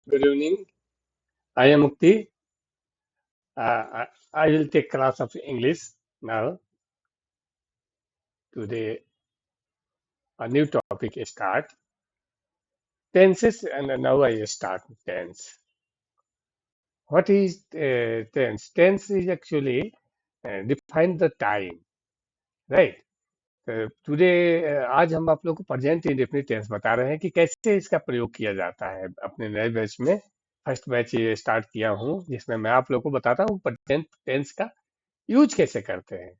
Good evening. I am Mukti. I will take class of English now. Today, a new topic start. Tenses, and now I start tense. What is tense? Tense is actually define the time, right? आज हम आप लोग को present indefinite tense बता रहे हैं कि कैसे इसका प्रयोग किया जाता है अपने नए बैच में। फर्स्ट बैच ये स्टार्ट किया हूँ जिसमें मैं आप लोग को बताता हूँ प्रेजेंट टेंस का यूज कैसे करते हैं।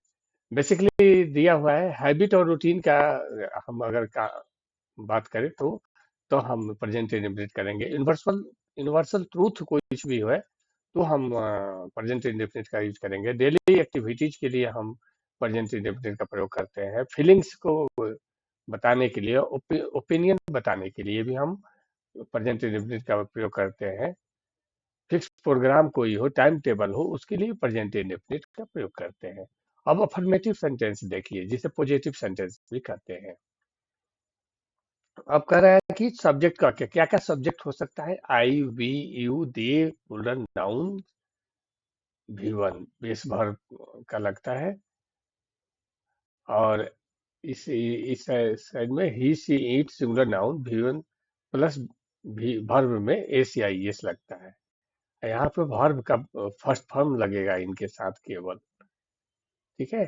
बेसिकली दिया हुआ है हैबिट और रूटीन का। हम अगर बात करें तो हम प्रेजेंट इंडेफिनिट करेंगे। यूनिवर्सल यूनिवर्सल ट्रूथ कुछ भी है तो हम प्रेजेंट इंडेफिनिट का यूज करेंगे। डेली एक्टिविटीज के लिए हम प्रेजेंट इंडेफिनिट का प्रयोग करते हैं। फीलिंग्स को बताने के लिए, ओपिनियन बताने के लिए भी हम प्रेजेंट इंडेफिनिट का प्रयोग करते हैं। फिक्स प्रोग्राम कोई हो, टाइम टेबल हो, उसके लिए प्रेजेंट इंडेफिनिट का प्रयोग करते हैं। अब अफर्मेटिव सेंटेंस देखिए जिसे पॉजिटिव सेंटेंस भी कहते हैं। अब कह रहा है कि सब्जेक्ट का क्या क्या क्या सब्जेक्ट हो सकता है। I, we, you, they, plural noun, V one base भर का लगता है। और इस साइड में he, she, it singular noun V one plus भी वर्ब में एस या एस लगता है। यहाँ पे वर्ब का फर्स्ट फॉर्म लगेगा इनके साथ केवल। ठीक है।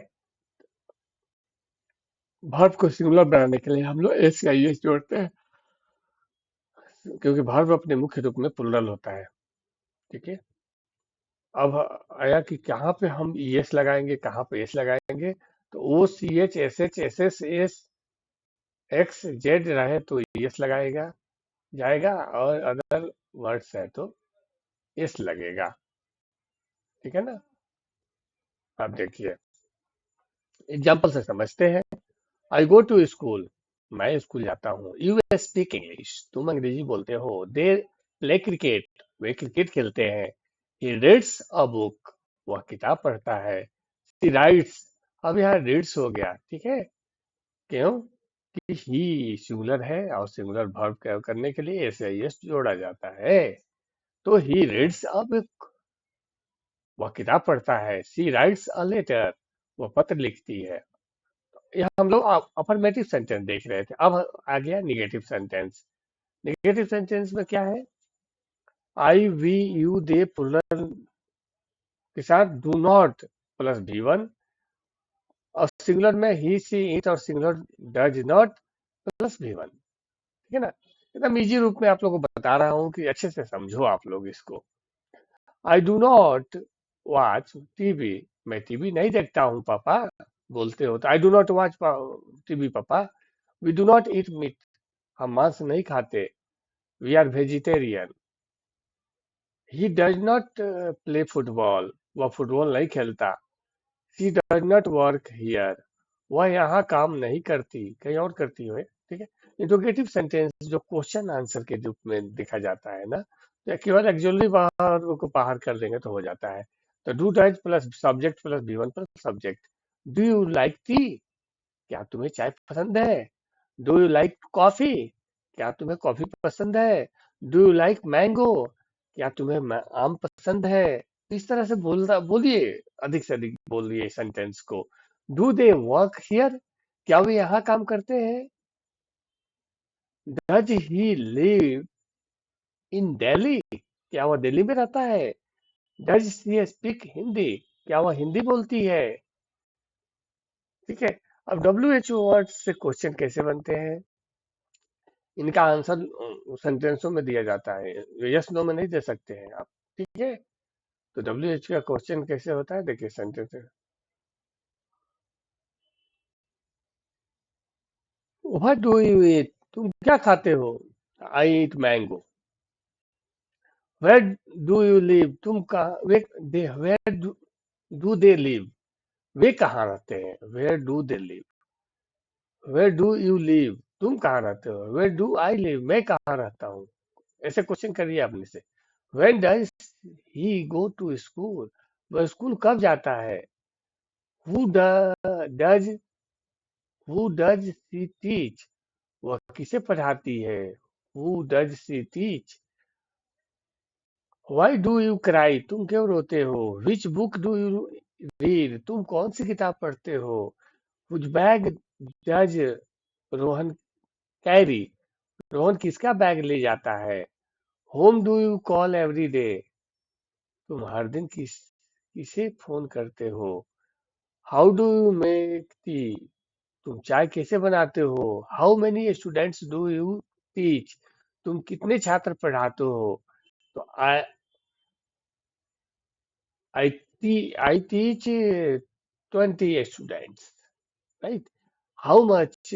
वर्ब को सिंगुलर बनाने के लिए हम लोग एस या एस जोड़ते हैं क्योंकि वर्ब अपने मुख्य रूप में प्लूरल होता है। ठीक है। अब आया कि कहाँ पे हम एस लगाएंगे, कहाँ पे एस लगाएंगे। तो O, C, H, S, S, S, X, Z रहे तो एस लगाएगा जाएगा, और अदर वर्ड्स है तो एस लगेगा। ठीक है ना। अब देखिए एग्जाम्पल से समझते हैं। आई गो टू स्कूल, मैं स्कूल जाता हूँ। यू स्पीक इंग्लिश, तुम अंग्रेजी बोलते हो। They play cricket, way cricket खेलते हैं। ही रीड्स अ बुक, वह किताब पढ़ता है। शी राइट्स, अब यहाँ रीड्स हो गया। ठीक है। क्यों कि ही सिंगुलर है और सिंगुलर वर्ब करने के लिए एस या एस जोड़ा जाता है। तो ही रीड्स अ बुक, वह किताब पढ़ता है। शी राइट्स अ लेटर, वह पत्र लिखती है। यह हम लोग अफर्मेटिव सेंटेंस देख रहे थे। अब आ गया निगेटिव सेंटेंस। निगेटिव सेंटेंस में क्या है। I, we, you, they plural के साथ do not plus V one, और सिंगुलर में ही, सी, इट, और singular does not plus V one. ठीक है ना। एकदम इजी रूप में आप लोगों को बता रहा हूँ कि अच्छे से समझो आप लोग इसको। I do not watch TV, मैं टीवी नहीं देखता हूँ पापा बोलते हो तो I do not watch TV पापा। We do not eat meat, हम मांस नहीं खाते। We are vegetarian. He does not play football, वह फुटबॉल नहीं खेलता। She does not work here, वह यहाँ काम नहीं करती, कहीं और करती है। ठीक है। इंट्रोगेटिव सेंटेंस जो क्वेश्चन आंसर के रूप में देखा जाता है ना, तो केवल एक्चुअली बाहर को बाहर कर देंगे तो हो जाता है। तो do does plus subject plus V one plus subject. Do you like tea, क्या तुम्हें चाय पसंद है। डू यू लाइक कॉफी, क्या तुम्हें कॉफी पसंद है। डू यू लाइक मैंगो, क्या तुम्हें आम पसंद है। इस तरह से बोलिए, अधिक से अधिक बोलिए सेंटेंस को। डू दे वर्क हियर, क्या वे यहाँ काम करते हैं। Does he live in Delhi, क्या वह दिल्ली में रहता है। डज शी स्पीक हिंदी, क्या वह हिंदी बोलती है। ठीक है। अब WHO वर्ड से क्वेश्चन कैसे बनते हैं, इनका आंसर सेंटेंसों में दिया जाता है, यस नो में नहीं दे सकते हैं आप। ठीक है। तो WHO का क्वेश्चन कैसे होता है देखिए sentence. What do you eat, तुम क्या खाते हो। I eat mango. Where do you live, तुम कहाँ वे they where do they live, वे कहाँ रहते हैं। Where do they live. Where do you live, तुम कहाँ रहते हो। वेयर डू आई लिव, मैं कहाँ रहता हूँ। ऐसे क्वेश्चन करिए अपने से। When does he go to school, वह स्कूल कब जाता है। Who does who does she teach, वह किसे पढ़ाती है। Who does she teach. Why do you cry, तुम क्यों रोते हो? Which book do you read, तुम कौन सी किताब पढ़ते हो? Which bag does Rohan carry, Rohan किसका बैग ले जाता है? Whom do you call every day, तुम हर दिन किसे फोन करते हो? How do you make tea, तुम चाय कैसे बनाते हो? How many students do you teach, तुम कितने छात्र पढ़ाते हो? तो I teach 20 students, right? How much,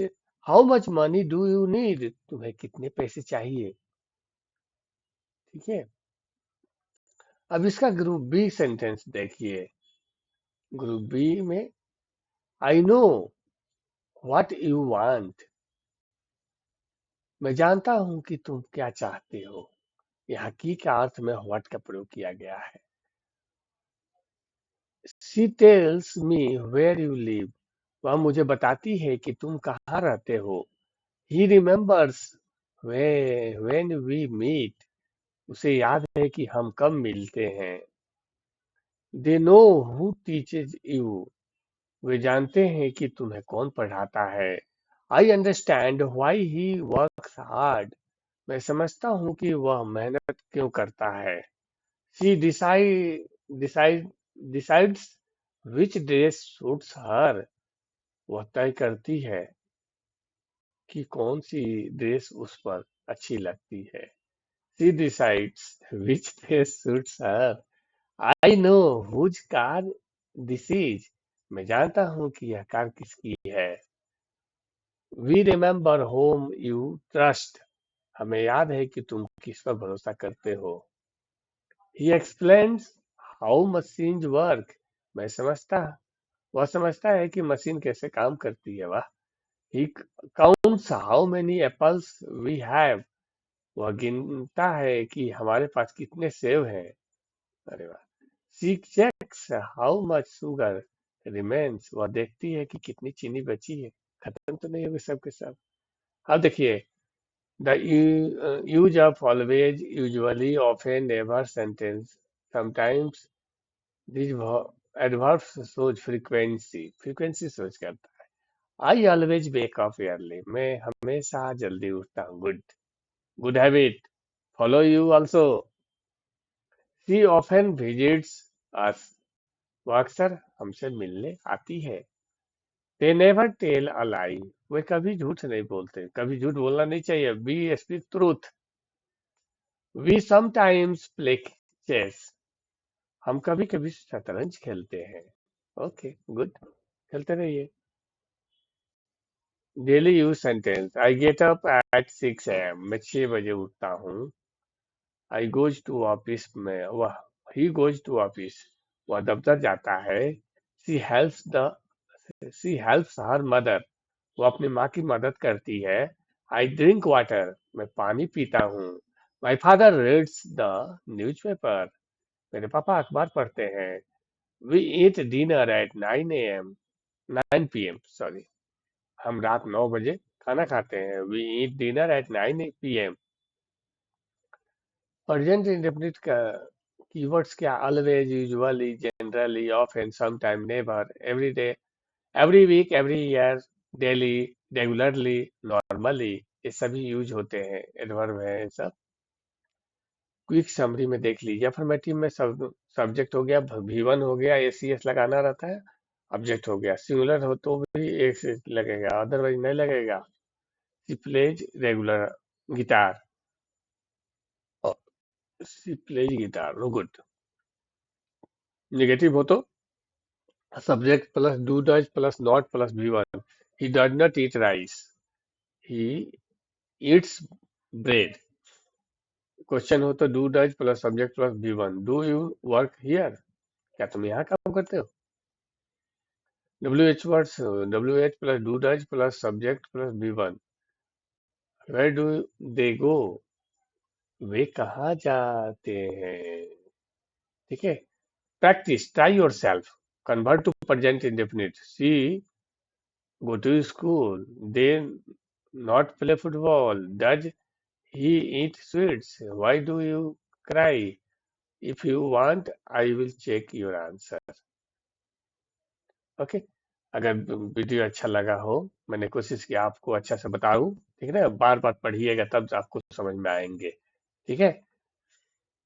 how much money do you need, तुम्हें कितने पैसे चाहिए? ठीक है। अब इसका ग्रुप बी सेंटेंस देखिए। ग्रुप बी में I know what you want, मैं जानता हूं कि तुम क्या चाहते हो। यहाँ की का अर्थ में व्हाट का प्रयोग किया गया है। She tells me where you live, वह मुझे बताती है कि तुम कहाँ रहते हो। He remembers when we meet, उसे याद है कि हम कब मिलते हैं। They know who teaches you, वे जानते हैं कि तुम्हें कौन पढ़ाता है। I understand why he works hard, मैं समझता हूँ कि वह मेहनत क्यों करता है। She decide decides which dress suits her, वह तय करती है कि कौन सी ड्रेस उस पर अच्छी लगती है। She decides which dress suits her, I know whose car this is, मैं जानता हूँ कि यह कार किसकी है। We remember whom you trust, हमें याद है कि तुम किस पर भरोसा करते हो। ही एक्सप्लेन्स हाउ मशीन्स वर्क, मैं समझता वह समझता है कि मशीन कैसे काम करती है। वह he counts how many apples we have, वह गिनता है कि हमारे पास कितने सेब हैं। अरे वाह। She checks how much sugar remains, वह देखती है कि कितनी चीनी बची है, खत्म तो नहीं होगी सब के सब। अब देखिए, the use of always, usually, often, never sentence. Sometimes these adverbs shows frequency. Frequency shows करता है। I always wake up early. मैं हमेशा जल्दी उठता हूँ। Good. Good habit. Follow you also. She often visits us. वो अक्सर हमसे मिलने आती है। They never tell a lie. वे कभी झूठ नहीं बोलते। कभी झूठ बोलना नहीं चाहिए। We speak truth. We sometimes play chess. हम कभी कभी शतरंज खेलते हैं। ओके गुड, खेलते रहिए। Daily use sentence, I get up at 6 AM, मैं 6 बजे उठता हूँ। आई गोज टू ऑफिस में, वह ही गोज टू ऑफिस, वह दफ्तर जाता है। She helps the she helps her mother, वो अपनी माँ की मदद करती है। आई ड्रिंक वाटर, मैं पानी पीता हूँ। My father reads the newspaper, मेरे पापा अखबार पढ़ते हैं। We eat dinner at 9 AM, 9 PM, sorry, हम रात 9 बजे खाना खाते हैं। We eat dinner at 9 PM। Present indefinite का कीवर्ड्स क्या? Always, usually, generally, often, sometime, never, every day, every week, every year, daily, regularly, normally, ये सभी यूज होते हैं, एडवर्ब है ये सब। क्विक समरी में देख लीजिए। अफर्मेटिव में सब्जेक्ट हो गया, V1 हो गया, ACS लगाना रहता है। ऑब्जेक्ट हो गया, सिंगुलर हो तो भी एक से लगेगा, अदरवाइज नहीं लगेगा। She plays regular guitar, she plays guitar, no good. Negative हो तो subject plus do does plus not plus V1। He does not eat rice, he eats bread. Question हो तो do does plus subject plus V1। Do you work here, क्या तुम यहाँ काम करते हो? WH words, WH plus do does plus subject plus V1। Where do they go, वे कहाँ जाते हैं? ठीक है। Practice, try yourself, convert to present indefinite. She go to school, they not play football, does he eat sweets, why do you cry, if you want I will check your answer. Okay. अगर video अच्छा लगा हो, मैंने कोशिश की आपको अच्छा से बताऊं, ठीक है ना, बार बार पढ़िएगा तब आपको समझ में आएंगे। ठीक है।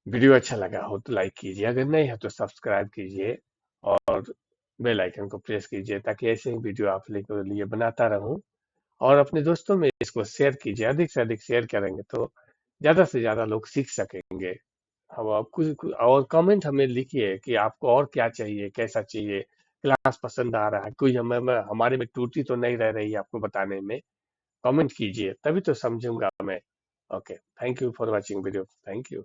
वीडियो अच्छा लगा हो तो लाइक कीजिए, अगर नहीं है तो सब्सक्राइब कीजिए और बेल आइकन को प्रेस कीजिए, ताकि ऐसे ही वीडियो आप लोगों के लिए बनाता रहूं। और अपने दोस्तों में इसको शेयर कीजिए, अधिक से अधिक शेयर करेंगे तो ज्यादा से ज्यादा लोग सीख सकेंगे। हम आप और कमेंट हमें लिखिए कि आपको और क्या चाहिए, कैसा चाहिए, क्लास पसंद आ रहा है, कोई हमारे में त्रुटि तो नहीं रह रही है आपको बताने में। कमेंट कीजिए तभी तो समझूंगा मैं। Okay, thank you for watching video, thank you.